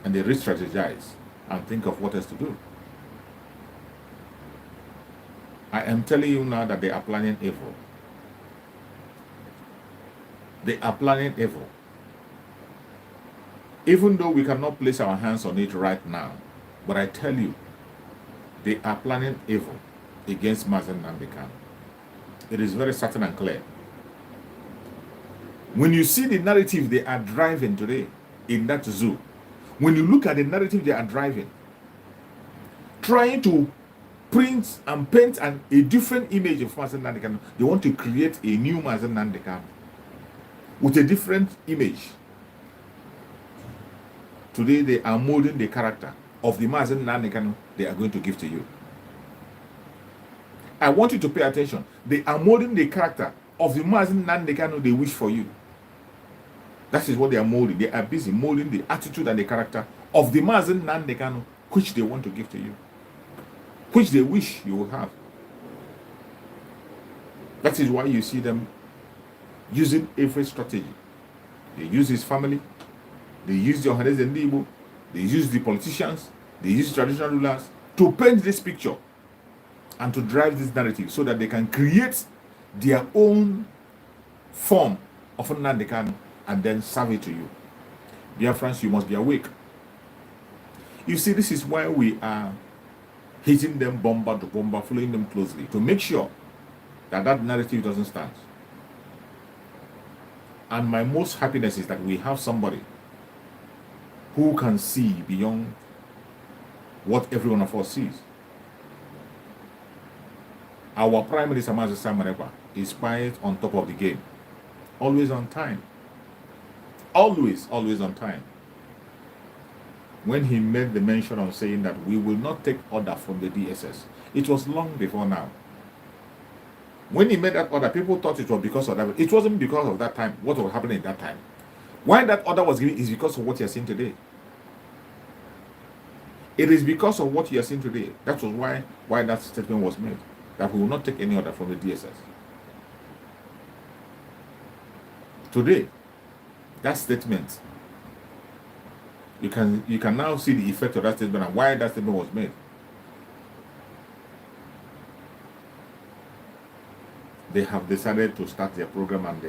And they re-strategize and think of what else to do. I am telling you now that they are planning evil. They are planning evil. Even though we cannot place our hands on it right now, but I tell you, they are planning evil against Mazen Nnamdi Kanu. It is very certain and clear. When you see the narrative they are driving today in that zoo, when you look at the narrative they are driving, trying to print and paint a different image of Mazen Nnamdi Kanu, they want to create a new Mazen Nnamdi Kanu with a different image. Today they are molding the character of the Mazen Nnamdi Kanu they are going to give to you. I want you to pay attention. They are molding the character of the Mazen Nnamdi Kanu they wish for you. That is what they are molding. They are busy molding the attitude and the character of the Mazen Nnamdi Kanu which they want to give to you, which they wish you will have. That is why you see them using every strategy. They use his family, they use the Ohanese and Igbo, they use the politicians, they use traditional rulers to paint this picture and to drive this narrative so that they can create their own form of Nnamdi Kanu and then serve it to you. Biafrans, you must be awake. You see, this is why we are hitting them bomber to bomber, following them closely to make sure that that narrative doesn't stand. And my most happiness is that we have somebody who can see beyond what every one of us sees. Our Prime Minister, Mazi Samareba, is quite on top of the game. Always on time. Always on time. When he made the mention of saying that we will not take order from the DSS, it was long before now. When he made that order, people thought it was because of that. It wasn't because of that time, what was happening at that time. Why that order was given is because of what you're seeing today. It is because of what you're seeing today. That was why that statement was made, that we will not take any order from the DSS. Today, that statement, you can now see the effect of that statement and why that statement was made. They have decided to start their program and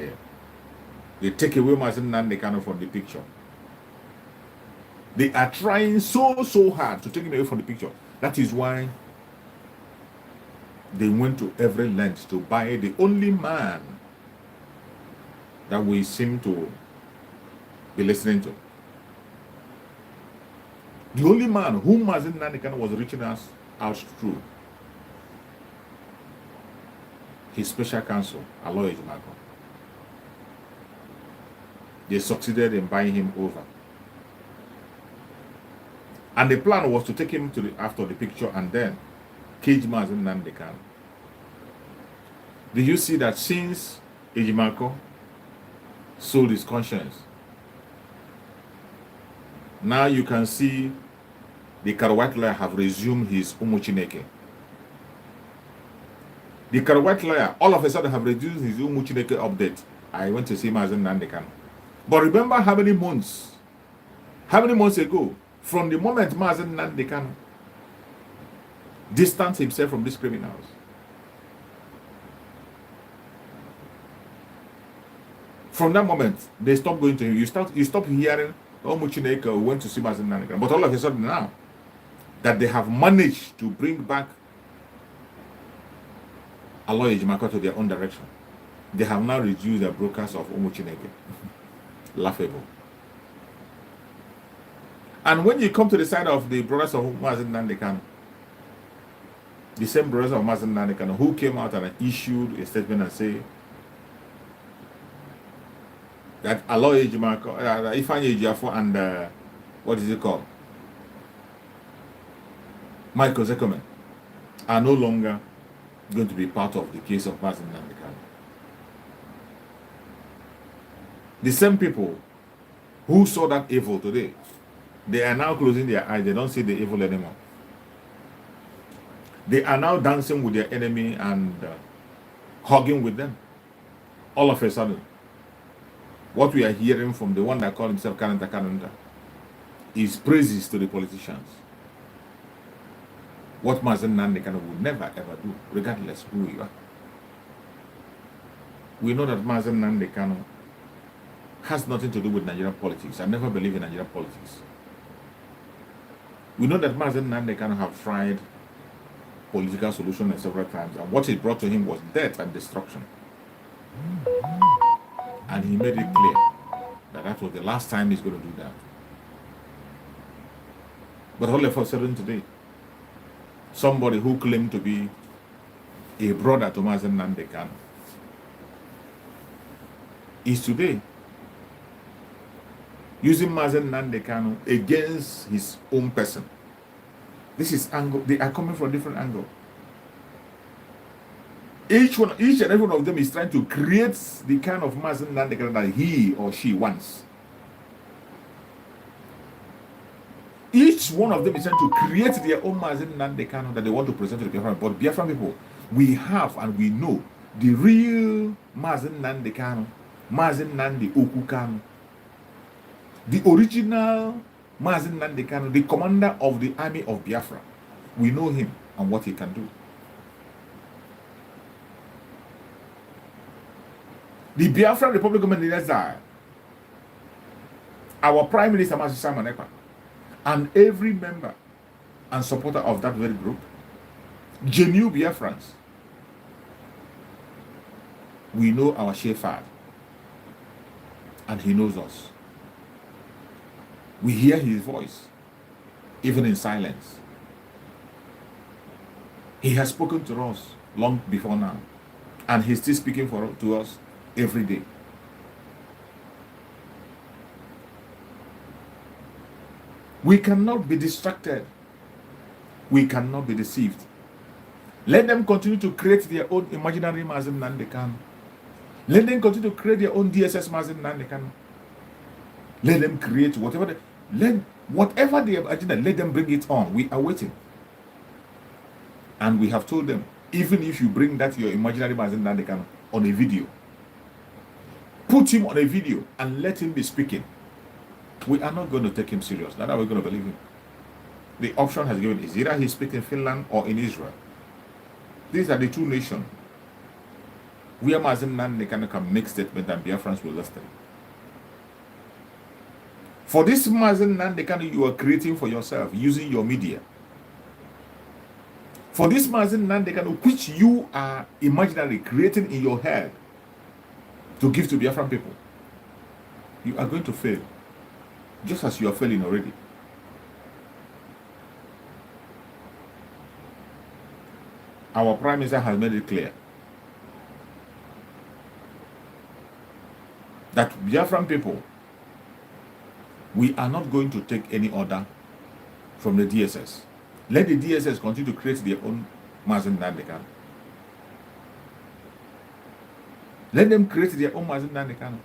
they take away Mazen Nnamdi Kanu from the picture. They are trying so hard to take him away from the picture. That is why they went to every length to buy the only man that we seem to be listening to. The only man whom Mazen Nandekano was reaching us out through his special counsel, Aloy Ejimako. They succeeded in buying him over. And the plan was to take him to after the picture and then cage Mazen Nandekano. Did you see that since Ejimako sold his conscience, now you can see the Karawat lawyer have resumed his Umuchineke. The Karawat lawyer all of a sudden have reduced his Umuchineke update. I went to see Mazen Nandekano. But remember how many months ago, from the moment Mazen Nandekano distanced himself from these criminals, from that moment, they stopped going to him. You stop hearing, oh, Muchineke went to see Mazen Nandekano. But all of a sudden now, that they have managed to bring back Aloy Ejimako to their own direction, they have now reduced the brokers of Umuchineke. Laughable. And when you come to the side of the brothers of Mazen Nandekano, the same brothers of Mazen Nandekano who came out and issued a statement and say that Aloy Ejimako, Ifeanyi Ejiofor and what is it called? Michael Zekomen are no longer going to be part of the case of Mazen Nandekano. The same people who saw that evil today, they are now closing their eyes. They don't see the evil anymore. They are now dancing with their enemy and hugging with them. All of a sudden, what we are hearing from the one that called himself Kananta is praises to the politicians. What Mazen Nandekano would never ever do, regardless who you are. We know that Mazen Nandekano has nothing to do with Nigerian politics. I never believe in Nigerian politics. We know that Mazen Nandekano have tried political solutions several times, and what it brought to him was death and destruction. And he made it clear that that was the last time he's going to do that. But all of a sudden today, somebody who claimed to be a brother to Mazen Nandekano is today using Mazen Nandekano against his own person. This is angle. They are coming from a different angle. Each and every one of them is trying to create the kind of Mazen Nandekano that he or she wants. Each one of them is trying to create their own Mazen Nandekano that they want to present to the Biafran. But Biafran people, we have and we know the real Mazen Nandekano, Mazen Nandi Okukano, the original Mazen Nandekano, the commander of the army of Biafra. We know him and what he can do. The Biafra Republic of Nigeria, our Prime Minister Mazi Simon Ekpa, and every member and supporter of that very group, genuine Biafrans, we know our shepherd, and he knows us. We hear his voice, even in silence. He has spoken to us long before now, and he's still speaking to us every day. We cannot be distracted. We cannot be deceived. Let them continue to create their own imaginary Mazen Nandekano. Let them continue to create their own DSS Mazen Nandekano. Let them create whatever they imagine, let them bring it on. We are waiting. And we have told them, even if you bring that your imaginary Mazen Nandekano on a video, put him on a video and let him be speaking, we are not going to take him serious. Not that we're going to believe him. The option has given is either he speaks in Finland or in Israel. These are the two nations where Mazen Nandekano can make statement and Biafrans will listen. For this Mazen Nandekano you are creating for yourself using your media, for this Mazen Nandekano which you are imaginarily creating in your head to give to Biafran people, you are going to fail, just as you are failing already. Our Prime Minister has made it clear that Biafran people, we are not going to take any order from the DSS. Let the DSS continue to create their own Mazen Nandekano. Let them create their own Mazen Nandekano.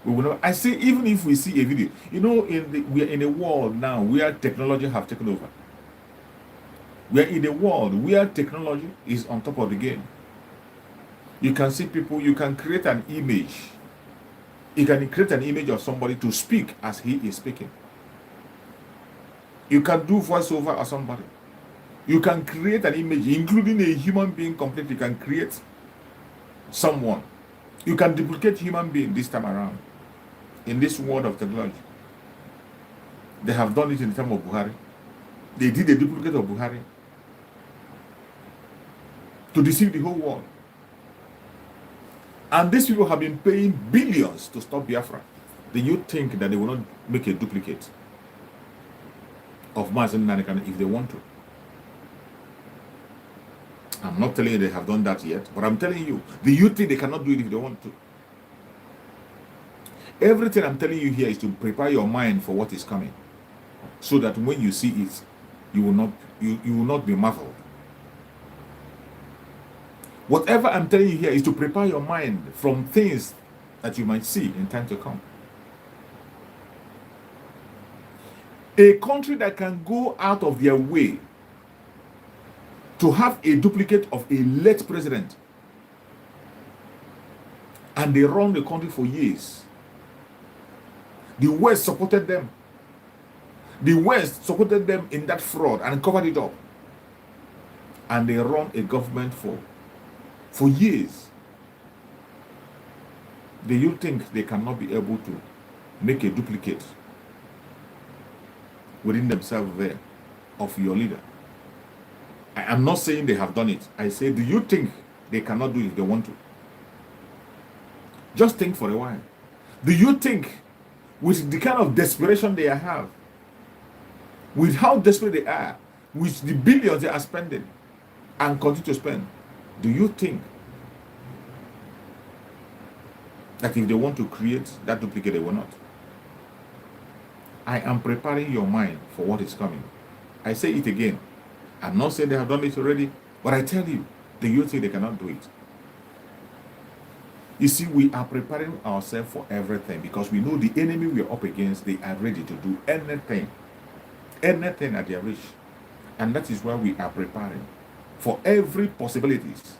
We will not. I say, even if we see a video, you know, we are in a world now where technology have taken over. We are in a world where technology is on top of the game. You can see people, you can create an image. You can create an image of somebody to speak as he is speaking. You can do voiceover of somebody. You can create an image, including a human being completely. You can create someone. You can duplicate human being this time around. In this world of technology. They have done it in the time of Buhari. They did a duplicate of Buhari to deceive the whole world. And these people have been paying billions to stop Biafra. Do you think that they will not make a duplicate of Mazen Nandekano if they want to? I'm not telling you they have done that yet, but I'm telling you, do you think they cannot do it if they want to? Everything I'm telling you here is to prepare your mind for what is coming, so that when you see it, you will not be marveled. Whatever I'm telling you here is to prepare your mind from things that you might see in time to come. A country that can go out of their way to have a duplicate of a late president, and they run the country for years. The West supported them. The West supported them in that fraud and covered it up. And they run a government for years. Do you think they cannot be able to make a duplicate within themselves there of your leader? I am not saying they have done it. I say, do you think they cannot do it if they want to? Just think for a while. Do you think, with the kind of desperation they have, with how desperate they are, with the billions they are spending and continue to spend, do you think that if they want to create that duplicate, they will not? I am preparing your mind for what is coming. I say it again. I'm not saying they have done it already, but I tell you, do you think they cannot do it? You see, we are preparing ourselves for everything because we know the enemy we are up against, they are ready to do anything at their reach. And that is why we are preparing for every possibilities.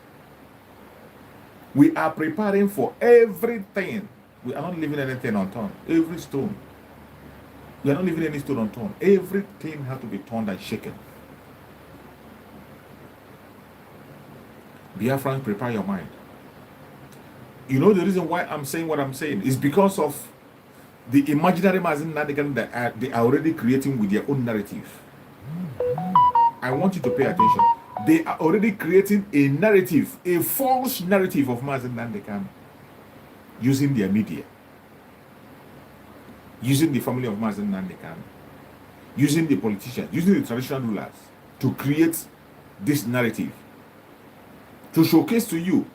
We are preparing for everything. We are not leaving anything unturned. Every stone. We are not leaving any stone unturned. Everything has to be turned and shaken. Biafrans, prepare your mind. You know the reason why I'm saying what I'm saying is because of the imaginary Mazen Nandekano that they are already creating with their own narrative. I want you to pay attention. They are already creating a narrative, a false narrative of Mazen Nandekano, using their media, using the family of Mazen Nandekano, using the politicians, using the traditional rulers to create this narrative, to showcase to you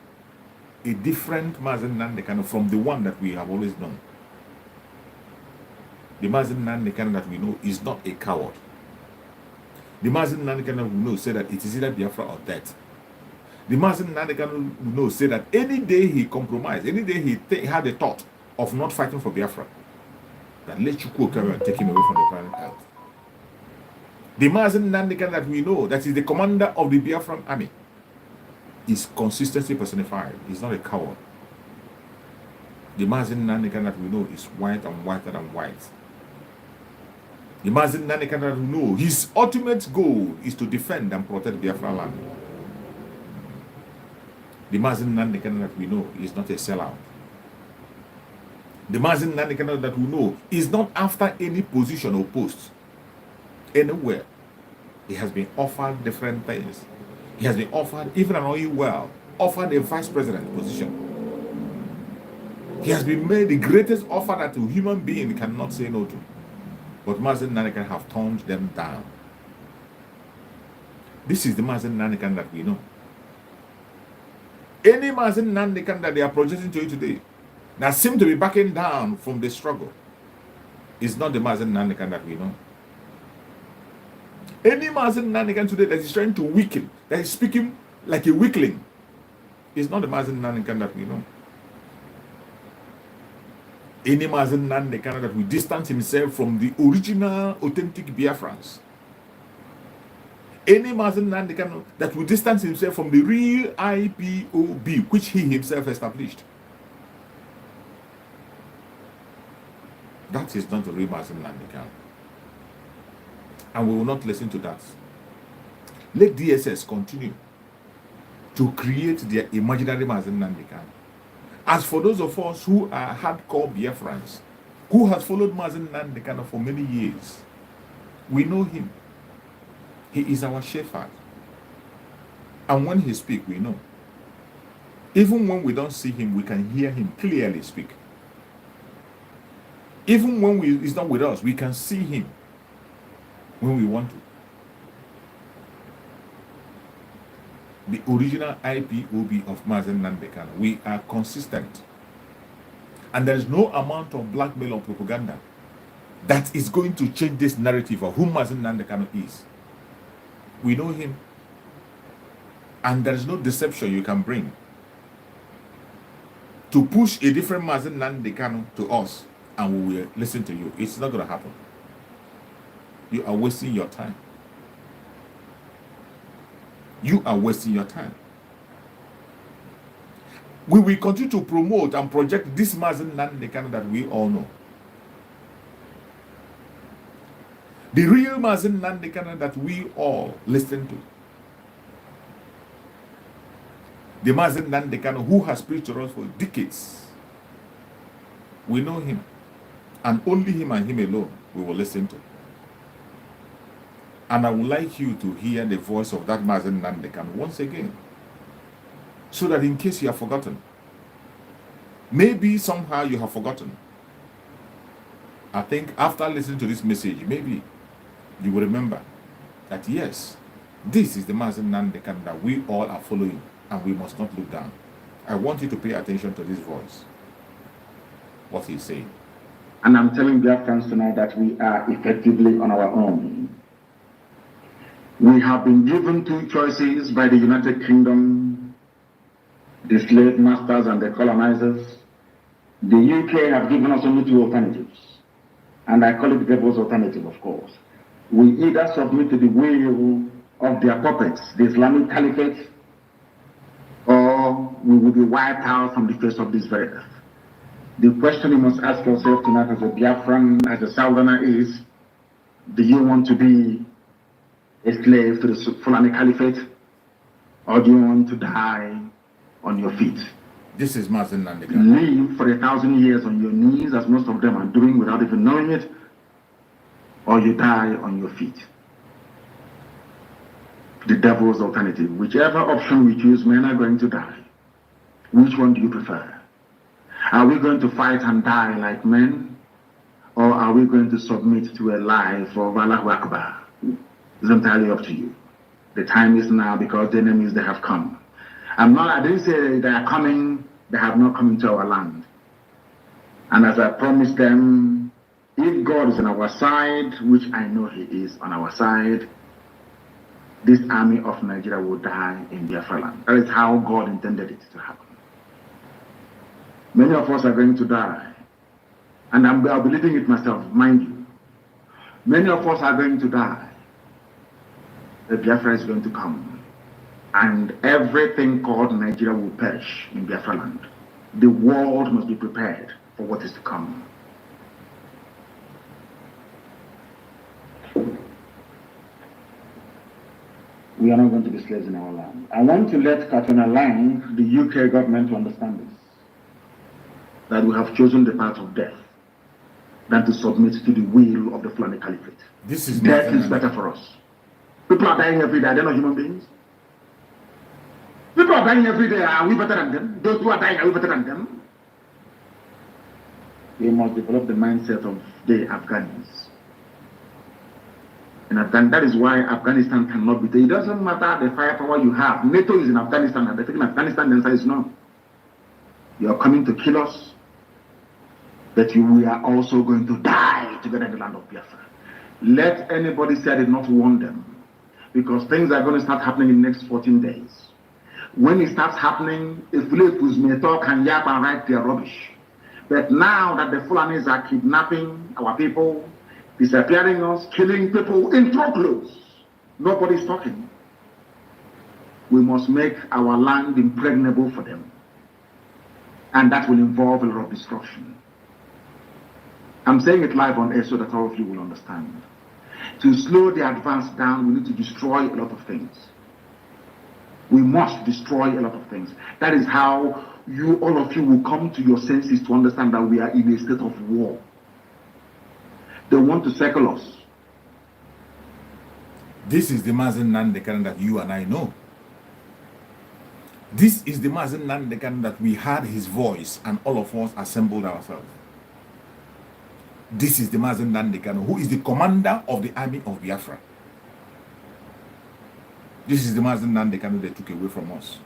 a different Mazen Nandekano from the one that we have always known. The Mazen Nandekano that we know is not a coward. The Mazen Nandekano we know say that it is either Biafra or death. The Mazen Nandekano we know say that any day he compromised, any day he had a thought of not fighting for Biafra, that let Chukwu come and take him away from the planet Earth. The Mazen Nandekano that we know, that is the commander of the Biafran army, is consistency personified. He's not a coward. The Mazen Nandekano that we know is white and whiter than white. The Mazen Nandekano that we know, his ultimate goal is to defend and protect Biafra land. The Mazen Nandekano that we know is not a sellout. The Mazen Nandekano that we know is not after any position or post anywhere. He has been offered different things. He has been offered, even an oil well, offered a vice president position. He has been made the greatest offer that a human being cannot say no to. But Mazen Nandekano have turned them down. This is the Mazen Nandekan that we know. Any Mazen Nandekan that they are projecting to you today that seem to be backing down from the struggle is not the Mazen Nandekan that we know. Any Mazen Nandekan today that is trying to weaken, that is speaking like a weakling, is not the Mazen Nandekan that we know. Any Mazen Nandekan that will distance himself from the original, authentic Biafrans. Any Mazen Nandekan that will distance himself from the real IPOB, which he himself established. That is not the real Mazen Nandekan. And we will not listen to that. Let DSS continue to create their imaginary Mazen Nandekan. As for those of us who are hardcore Biafrans, who has followed Mazen Nandekan for many years, we know him. He is our shepherd. And when he speaks, we know. Even when we don't see him, we can hear him clearly speak. Even when he's not with us, we can see him when we want to. The original IPOB of Mazen Nandekan, we are consistent. And there is no amount of blackmail or propaganda that is going to change this narrative of who Mazen Nandekan is. We know him. And there is no deception you can bring to push a different Mazen Nandekan to us and we will listen to you. It's not going to happen. You are wasting your time. You are wasting your time. We will continue to promote and project this Mazen Nandekan that we all know. The real Mazen Nandekan that we all listen to. The Mazen Nandekan who has preached to us for decades. We know him. And only him and him alone we will listen to. And I would like you to hear the voice of that Mazen Nandekan once again. So that in case you have forgotten, maybe somehow you have forgotten, I think after listening to this message, maybe you will remember that yes, this is the Mazen Nandekan that we all are following and we must not look down. I want you to pay attention to this voice, what he's saying. And I'm telling Biafrans tonight that we are effectively on our own. We have been given two choices by the United Kingdom, the slave masters and the colonizers. The UK have given us only two alternatives. And I call it the devil's alternative, of course. We either submit to the will of their puppets, the Islamic Caliphate, or we will be wiped out from the face of this very earth. The question you must ask yourself tonight as a Biafran, as a Southerner is, do you want to be a slave to the Fulani Caliphate, or do you want to die on your feet? This is Mazen Nandekan. Live for 1,000 years on your knees, as most of them are doing without even knowing it, or you die on your feet. The devil's alternative. Whichever option we choose, men are going to die. Which one do you prefer? Are we going to fight and die like men, or are we going to submit to a life of Allahu Akbar? It's entirely up to you. The time is now because the enemies, they have come. I didn't say they are coming, they have not come into our land. And as I promised them, if God is on our side, which I know He is on our side, this army of Nigeria will die in Biafra land. That is how God intended it to happen. Many of us are going to die. And I'll be leading it myself, mind you. Many of us are going to die. The Biafra is going to come. And everything called Nigeria will perish in Biafra land. The world must be prepared for what is to come. We are not going to be slaves in our land. I want to let Katrina Lang, the UK government, to understand this. That we have chosen the path of death than to submit to the will of the Fulani Caliphate. This is death is better for us. People are dying every day. They're not human beings. People are dying every day. Are we better than them? Those who are dying, are we better than them? We must develop the mindset of the Afghans. And that is why Afghanistan cannot be taken. It doesn't matter the firepower you have. NATO is in Afghanistan, and they're taking Afghanistan, the answer is no. You are coming to kill us, but we are also going to die together in the land of Biafra. Let anybody say I did not warn them, because things are going to start happening in the next 14 days. When it starts happening, if Philippus may talk and yap and write their rubbish. But now that the Fulanis are kidnapping our people, disappearing us, killing people in truckloads, nobody's talking. We must make our land impregnable for them. And that will involve a lot of destruction. I'm saying it live on air so that all of you will understand. To slow the advance down, we need to destroy a lot of things. We must destroy a lot of things. That is how all of you will come to your senses to understand that we are in a state of war. They want to circle us. This is the Mazen Nandekan that you and I know. This is the Mazen Nandekan that we heard his voice and all of us assembled ourselves. This is the Mazen Nandekan who is the commander of the army of Biafra. This is the Mazen Nandekan they took away from us.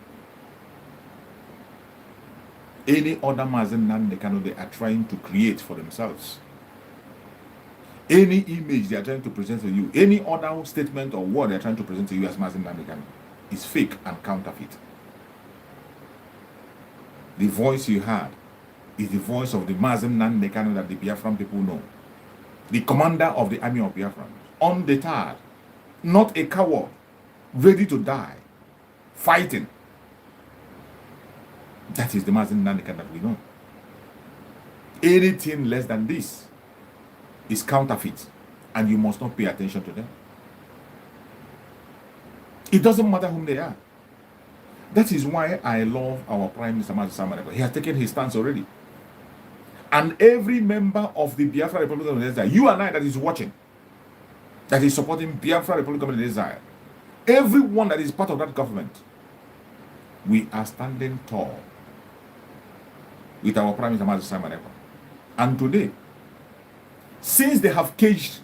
Any other Mazen Nandekan they are trying to create for themselves. Any image they are trying to present to you, any other statement or word they are trying to present to you as Mazen Nandekan is fake and counterfeit. The voice you heard is the voice of the Mazen Nandekan that the Biafran people know. The commander of the army of Biafra, undeterred, not a coward, ready to die, fighting. That is the Mazen Nandekan that we know. Anything less than this is counterfeit, and you must not pay attention to them. It doesn't matter whom they are. That is why I love our Prime Minister Mazi. He has taken his stance already. And every member of the Biafra Republic of Israel, you and I that is watching, that is supporting Biafra Republic of Israel, everyone that is part of that government, we are standing tall with our Prime Minister Mazi. And today, since they have caged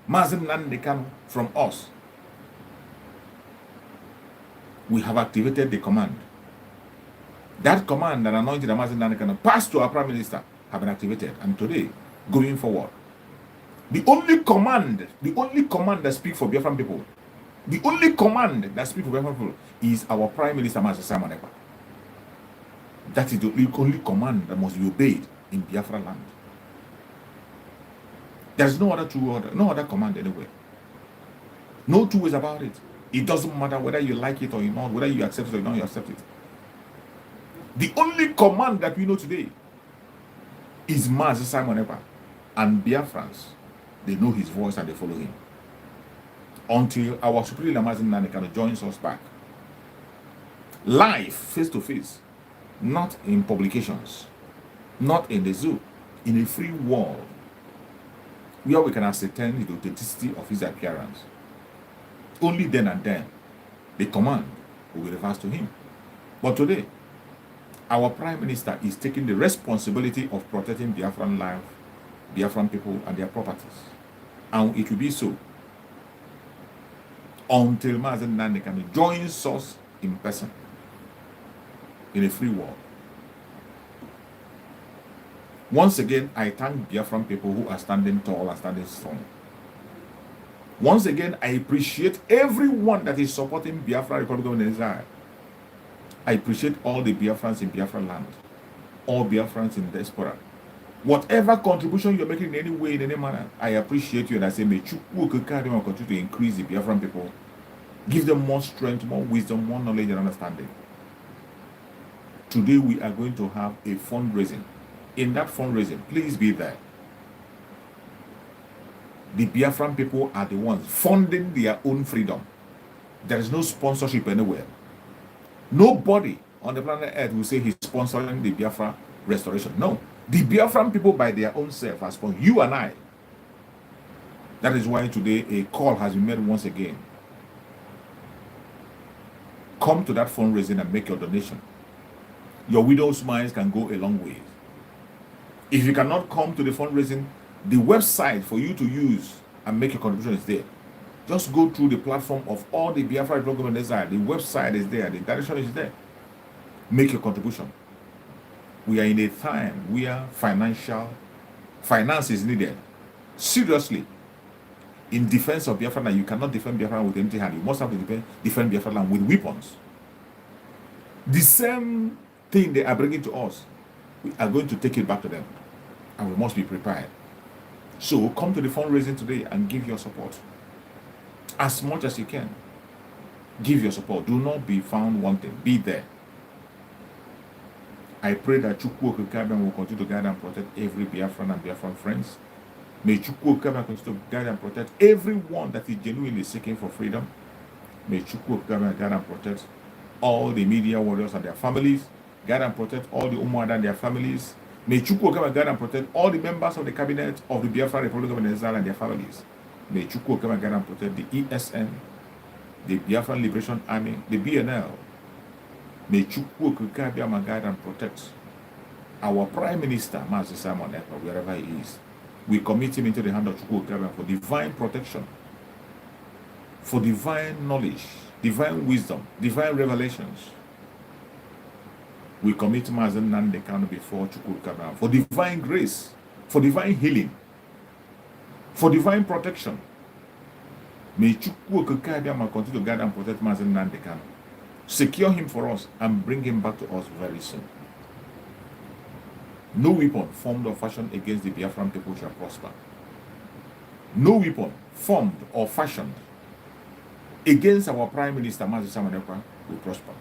Mazen Nandekan from us, we have activated the command. That command that anointed Mazen Nandekan passed to our Prime Minister have been activated. And today, going forward, the only command that speaks for Biafran people, the only command that speaks for Biafran people is our Prime Minister Mazi. That is the only command that must be obeyed in Biafra land. There's no other command anywhere. No two ways about it. It doesn't matter whether you like it or not, whether you accept it or not, you accept it. The only command that we know today is Mazi Simon Ekpa, and Biafrans, they know his voice and they follow him. Until our Supreme Leader Mazi Nandekan joins us back. Live, face to face, not in publications, not in the zoo, in a free world, where we can ascertain the authenticity of his appearance. Only then and then, the command will be reversed to him. But today, our Prime Minister is taking the responsibility of protecting Biafran life, Biafran people, and their properties. And it will be so until Mazen Nandekan joins us in person in a free world. Once again, I thank Biafran people who are standing tall and standing strong. Once again, I appreciate everyone that is supporting Biafra Republic of Israel. I appreciate all the Biafrans in Biafra land, all Biafrans in diaspora. Whatever contribution you're making in any way, in any manner, I appreciate you, and I say, may Chukwu continue to increase the Biafran people. Give them more strength, more wisdom, more knowledge and understanding. Today we are going to have a fundraising. In that fundraising, please be there. The Biafran people are the ones funding their own freedom. There is no sponsorship anywhere. Nobody on the planet Earth will say he's sponsoring the Biafra restoration. No. The Biafran people by their own self are sponsoring you and I. That is why today a call has been made once again. Come to that fundraising and make your donation. Your widow's miles can go a long way. If you cannot come to the fundraising, the website for you to use and make your contribution is there. Just go through the platform of all the Biafra government desire. The website is there. The direction is there. Make your contribution. We are in a time where finance is needed. Seriously. In defense of Biafra land, you cannot defend Biafra land with empty hand. You must have to defend Biafra land with weapons. The same thing they are bringing to us, we are going to take it back to them. And we must be prepared. So come to the fundraising today and give your support. As much as you can. Give your support. Do not be found wanting. Be there. I pray that Chukwu Okikabian will continue to guide and protect every Biafran and Biafran friends. May Chukwu Okikabian continue to guide and protect everyone that is genuinely seeking for freedom. May Chukwu Okikabian guide and protect all the media warriors and their families. Guide and protect all the Umuada and their families. May Chukwu Okikabian guide and protect all the members of the cabinet of the Biafra Republic of Venezuela and their families. May Chukwu Okikabian guide and protect the ESN, the Biafran Liberation Army, the BNL. May Chukwu Okikabian guide and protect our Prime Minister, Mazi Simon Ekpa, wherever he is. We commit him into the hand of Chukwu Okikabian for divine protection, for divine knowledge, divine wisdom, divine revelations. We commit Mazi Nandekano before Chukwu Okikabian for divine grace, for divine healing, for divine protection. May Chukwu Okikabian continue to guide and protect Mazi Nandekano. Secure him for us and bring him back to us very soon. No weapon formed or fashioned against the Biafran people shall prosper. No weapon formed or fashioned against our Prime Minister, Mazi Simon Ekpa, will prosper.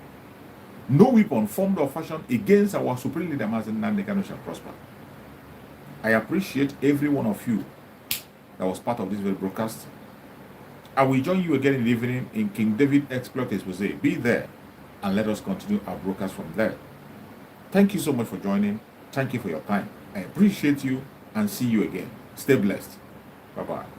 No weapon formed or fashioned against our Supreme Leader, Mazi Nandekano, shall prosper. I appreciate every one of you that was part of this very broadcast. I will join you again in the evening in King David Exploit Expose. Be there and let us continue our broadcast from there. Thank you so much for joining. Thank you for your time. I appreciate you and see you again. Stay blessed. Bye-bye.